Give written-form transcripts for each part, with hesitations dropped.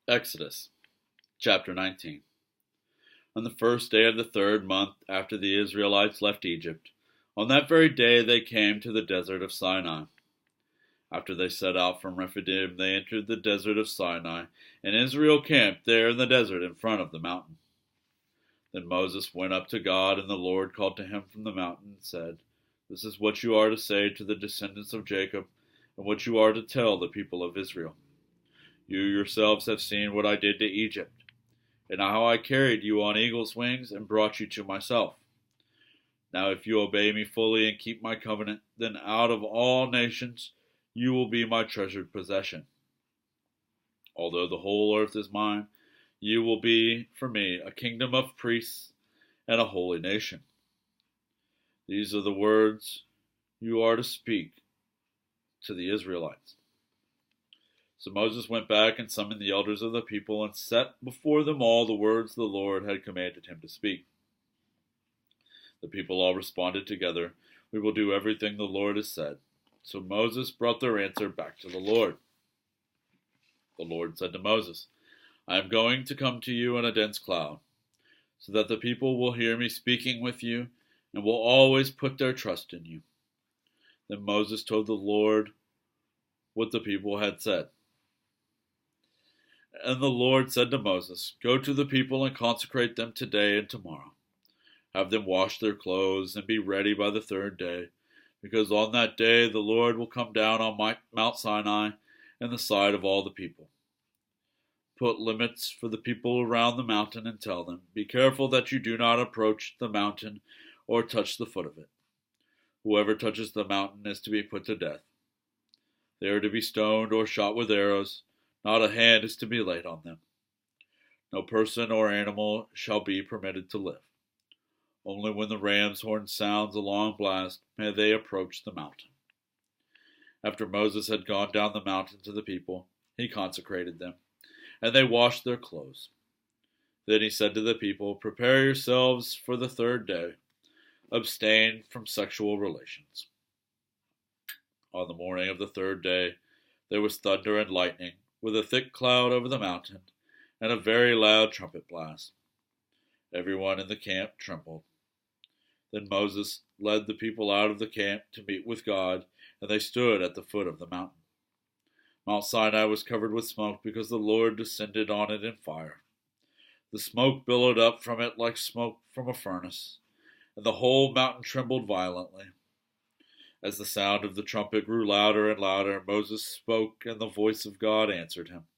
Exodus chapter 19. On the first day of the third month after the Israelites left Egypt, on that very day they came to the desert of Sinai. After they set out from Rephidim, they entered the desert of Sinai, and Israel camped there in the desert in front of the mountain. Then Moses went up to God, and the Lord called to him from the mountain and said, "This is what you are to say to the descendants of Jacob, and what you are to tell the people of Israel. You yourselves have seen what I did to Egypt, and how I carried you on eagle's wings and brought you to myself. Now if you obey me fully and keep my covenant, then out of all nations you will be my treasured possession. Although the whole earth is mine, you will be for me a kingdom of priests and a holy nation. These are the words you are to speak to the Israelites." So Moses went back and summoned the elders of the people and set before them all the words the Lord had commanded him to speak. The people all responded together, "We will do everything the Lord has said." So Moses brought their answer back to the Lord. The Lord said to Moses, "I am going to come to you in a dense cloud, so that the people will hear me speaking with you and will always put their trust in you." Then Moses told the Lord what the people had said. And the Lord said to Moses, "Go to the people and consecrate them today and tomorrow. Have them wash their clothes and be ready by the third day, because on that day the Lord will come down on Mount Sinai in the sight of all the people. Put limits for the people around the mountain and tell them, 'Be careful that you do not approach the mountain or touch the foot of it. Whoever touches the mountain is to be put to death. They are to be stoned or shot with arrows. Not a hand is to be laid on them. No person or animal shall be permitted to live. Only when the ram's horn sounds a long blast may they approach the mountain.'" After Moses had gone down the mountain to the people, he consecrated them, and they washed their clothes. Then he said to the people, "Prepare yourselves for the third day. Abstain from sexual relations." On the morning of the third day, there was thunder and lightning, with a thick cloud over the mountain, and a very loud trumpet blast. Everyone in the camp trembled. Then Moses led the people out of the camp to meet with God, and they stood at the foot of the mountain. Mount Sinai was covered with smoke because the Lord descended on it in fire. The smoke billowed up from it like smoke from a furnace, and the whole mountain trembled violently. As the sound of the trumpet grew louder and louder, Moses spoke, and the voice of God answered him.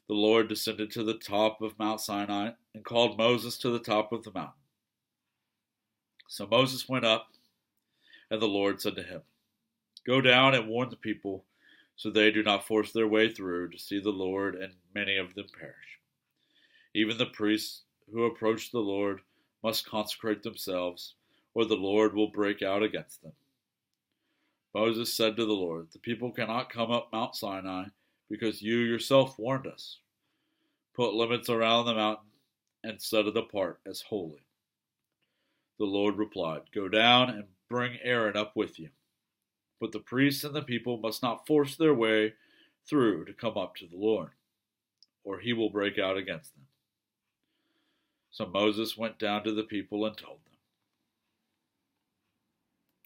The Lord descended to the top of Mount Sinai and called Moses to the top of the mountain. So Moses went up, and the Lord said to him, "Go down and warn the people, so they do not force their way through to see the Lord, and many of them perish. Even the priests who approach the Lord must consecrate themselves, or the Lord will break out against them." Moses said to the Lord, "The people cannot come up Mount Sinai, because you yourself warned us. Put limits around the mountain and set it apart as holy." The Lord replied, "Go down and bring Aaron up with you. But the priests and the people must not force their way through to come up to the Lord, or he will break out against them." So Moses went down to the people and told them.